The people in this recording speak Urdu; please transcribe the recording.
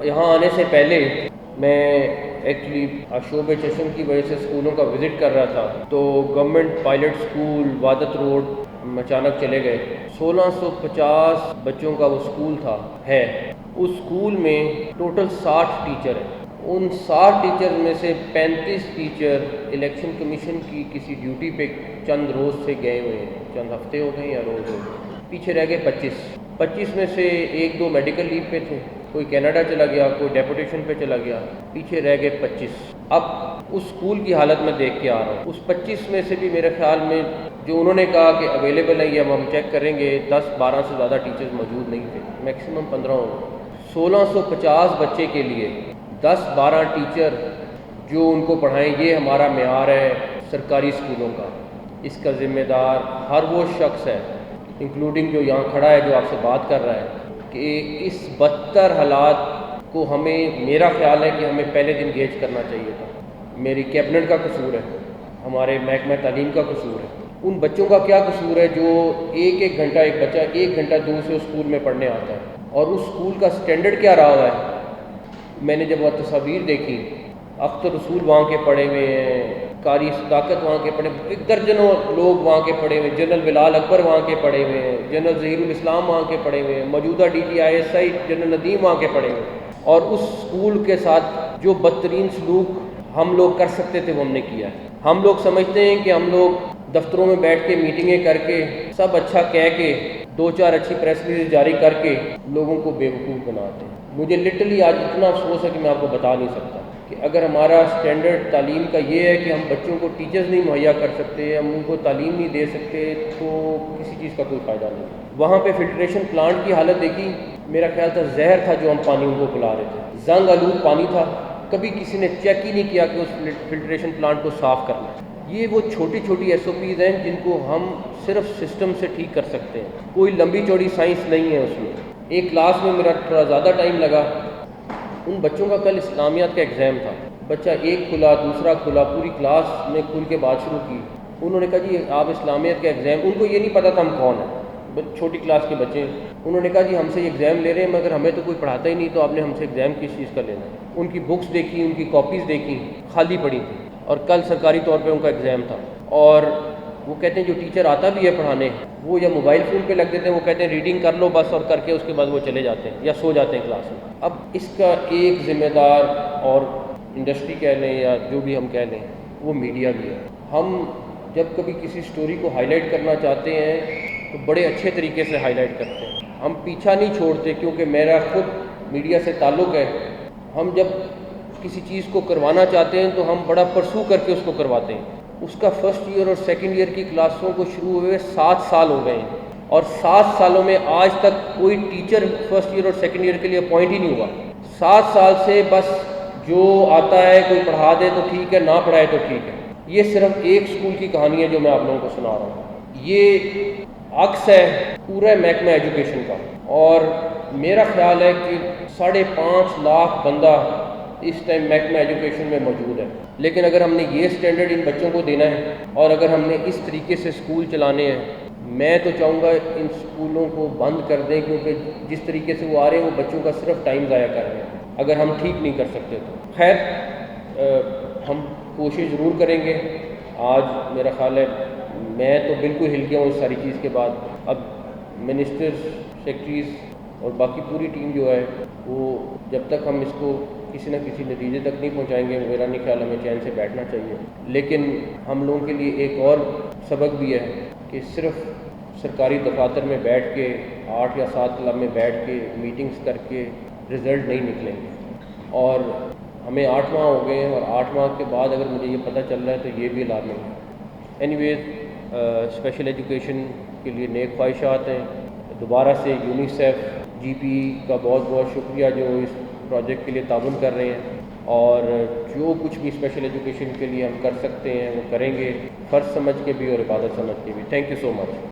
یہاں آنے سے پہلے میں ایکچولی شعب چشم کی وجہ سے اسکولوں کا وزٹ کر رہا تھا، تو گورنمنٹ پائلٹ اسکول وادت روڈ اچانک چلے گئے۔ 1650 بچوں کا وہ اسکول تھا ہے۔ اس اسکول میں ٹوٹل 60 ٹیچر ہیں۔ ان 60 ٹیچر میں سے 35 ٹیچر الیکشن کمیشن کی کسی ڈیوٹی پہ چند روز سے گئے ہوئے ہیں، چند ہفتے ہو گئے یا روز ہو گئے۔ پیچھے رہ گئے 25 میں سے 1-2 میڈیکل لیو پہ تھے، کوئی کینیڈا چلا گیا، کوئی ڈیپوٹیشن پہ چلا گیا، پیچھے رہ گئے 25۔ اب اس اسکول کی حالت میں دیکھ کے آ رہا ہوں، اس 25 میں سے بھی میرے خیال میں جو انہوں نے کہا کہ اویلیبل ہے یا ہم چیک کریں گے، 10-12 سے زیادہ ٹیچرز موجود نہیں تھے، میکسیمم 15 ہوں۔ 1650 بچے کے لیے 10-12 ٹیچر جو ان کو پڑھائیں، یہ ہمارا معیار ہے سرکاری اسکولوں کا۔ اس کا ذمہ دار ہر وہ شخص ہے، انکلوڈنگ جو یہاں کھڑا ہے، جو آپ سے بات کر رہا ہے، کہ اس بدتر حالات کو میرا خیال ہے کہ ہمیں پہلے دن گیج کرنا چاہیے تھا۔ میری کیبنٹ کا قصور ہے، ہمارے محکمہ تعلیم کا قصور ہے، ان بچوں کا کیا قصور ہے جو ایک گھنٹہ، ایک بچہ 1 گھنٹہ دور سے اس اسکول میں پڑھنے آتا ہے، اور اس اسکول کا سٹینڈرڈ کیا رہا ہوا ہے۔ میں نے جب وہ تصاویر دیکھی، اختر رسول وہاں کے پڑھے ہوئے ہیں، قاری صداقت وہاں کے پڑھے، درجنوں لوگ وہاں کے پڑھے ہوئے ہیں، جنرل بلال اکبر وہاں کے پڑھے ہوئے ہیں، جنرل ظہیر الاسلام وہاں کے پڑھے ہوئے ہیں، موجودہ DGI جنرل ندیم وہاں کے پڑھے ہوئے ہیں، اور اس اسکول کے ساتھ جو بدترین سلوک ہم لوگ کر سکتے تھے وہ ہم نے کیا ہے۔ ہم لوگ سمجھتے ہیں کہ ہم لوگ دفتروں میں بیٹھ کے میٹنگیں کر کے سب اچھا کہہ کے 2-4 اچھی پریس ریلیز جاری کر کے لوگوں کو بیوقوف بناتے ہیں۔ مجھے لٹرلی آج اتنا افسوس ہے کہ میں آپ کو بتا نہیں سکتا کہ اگر ہمارا سٹینڈرڈ تعلیم کا یہ ہے کہ ہم بچوں کو ٹیچرز نہیں مہیا کر سکتے، ہم ان کو تعلیم نہیں دے سکتے، تو کسی چیز کا کوئی فائدہ نہیں۔ وہاں پہ فلٹریشن پلانٹ کی حالت دیکھی، میرا خیال تھا زہر تھا جو ہم پانی ان کو پلا رہے تھے، زنگ آلود پانی تھا، کبھی کسی نے چیک ہی نہیں کیا کہ اس فلٹریشن پلانٹ کو صاف کرنا ہے۔ یہ وہ چھوٹی چھوٹی SOPs ہیں جن کو ہم صرف سسٹم سے ٹھیک کر سکتے ہیں، کوئی لمبی چوڑی سائنس نہیں ہے اس میں۔ ایک کلاس میں میرا تھوڑا زیادہ ٹائم لگا، ان بچوں کا کل اسلامیات کا ایگزام تھا، بچہ ایک کھلا، دوسرا کھلا، پوری کلاس نے کھل کے بات شروع کی۔ انہوں نے کہا جی آپ اسلامیات کا ایگزام، ان کو یہ نہیں پتا تھا ہم کون ہیں، چھوٹی کلاس کے بچے، انہوں نے کہا جی ہم سے یہ ایگزام لے رہے ہیں مگر ہمیں تو کوئی پڑھاتا ہی نہیں، تو آپ نے ہم سے ایگزام کس چیز کا لینا ہے؟ ان کی بکس دیکھی، ان کی کاپیز دیکھی، خالی پڑی تھی، اور کل سرکاری طور پہ ان کا ایگزام تھا۔ اور وہ کہتے ہیں جو ٹیچر آتا بھی ہے پڑھانے، وہ یا موبائل فون پہ لگ دیتے ہیں، وہ کہتے ہیں ریڈنگ کر لو بس، اور کر کے اس کے بعد وہ چلے جاتے ہیں یا سو جاتے ہیں کلاس میں۔ اب اس کا ایک ذمہ دار، اور انڈسٹری کہہ لیں یا جو بھی ہم کہہ لیں، وہ میڈیا بھی ہے۔ ہم جب کبھی کسی سٹوری کو ہائی لائٹ کرنا چاہتے ہیں تو بڑے اچھے طریقے سے ہائی لائٹ کرتے ہیں، ہم پیچھا نہیں چھوڑتے، کیونکہ میرا خود میڈیا سے تعلق ہے۔ ہم جب کسی چیز کو کروانا چاہتے ہیں تو ہم بڑا پرسو کر کے اس کو کرواتے ہیں۔ اس کا فرسٹ ایئر اور سیکنڈ ایئر کی کلاسوں کو شروع ہوئے 7 سال ہو گئے ہیں، اور 7 سالوں میں آج تک کوئی ٹیچر فرسٹ ایئر اور سیکنڈ ایئر کے لیے اپوائنٹ ہی نہیں ہوا۔ 7 سال سے بس جو آتا ہے کوئی پڑھا دے تو ٹھیک ہے، نہ پڑھائے تو ٹھیک ہے۔ یہ صرف ایک اسکول کی کہانی ہے جو میں آپ لوگوں کو سنا رہا ہوں، یہ عکس ہے پورے محکمہ ایجوکیشن کا، اور میرا خیال ہے کہ 5.5 لاکھ بندہ اس ٹائم محکمہ ایجوکیشن میں موجود ہے۔ لیکن اگر ہم نے یہ سٹینڈرڈ ان بچوں کو دینا ہے، اور اگر ہم نے اس طریقے سے اسکول چلانے ہیں، میں تو چاہوں گا ان اسکولوں کو بند کر دیں، کیونکہ جس طریقے سے وہ آ رہے ہیں وہ بچوں کا صرف ٹائم ضائع کر رہے ہیں، اگر ہم ٹھیک نہیں کر سکتے تو۔ خیر، ہم کوشش ضرور کریں گے۔ آج میرا خیال ہے میں تو بالکل ہل گیا ہوں اس ساری چیز کے بعد۔ اب منسٹرز، سیکٹریز اور باقی پوری ٹیم جو ہے، وہ جب تک ہم اس کو کسی نہ کسی نتیجے تک نہیں پہنچائیں گے، میرا نہیں خیال ہمیں چین سے بیٹھنا چاہیے۔ لیکن ہم لوگوں کے لیے ایک اور سبق بھی ہے کہ صرف سرکاری دفاتر میں بیٹھ کے 8 یا 7 کلب میں بیٹھ کے میٹنگز کر کے رزلٹ نہیں نکلیں گے، اور ہمیں 8 ماہ ہو گئے ہیں، اور 8 ماہ کے بعد اگر مجھے یہ پتہ چل رہا ہے تو یہ بھی الارمنگ ہے۔ اینی ویز، اسپیشل ایجوکیشن کے لیے نیک خواہشات ہیں۔ دوبارہ سے یونیسیف، GP کا بہت بہت شکریہ جو اس پروجیکٹ کے لیے تعاون کر رہے ہیں، اور جو کچھ بھی اسپیشل ایجوکیشن کے لیے ہم کر سکتے ہیں وہ کریں گے، فرض سمجھ کے بھی اور عبادت سمجھ کے بھی۔ Thank you so much.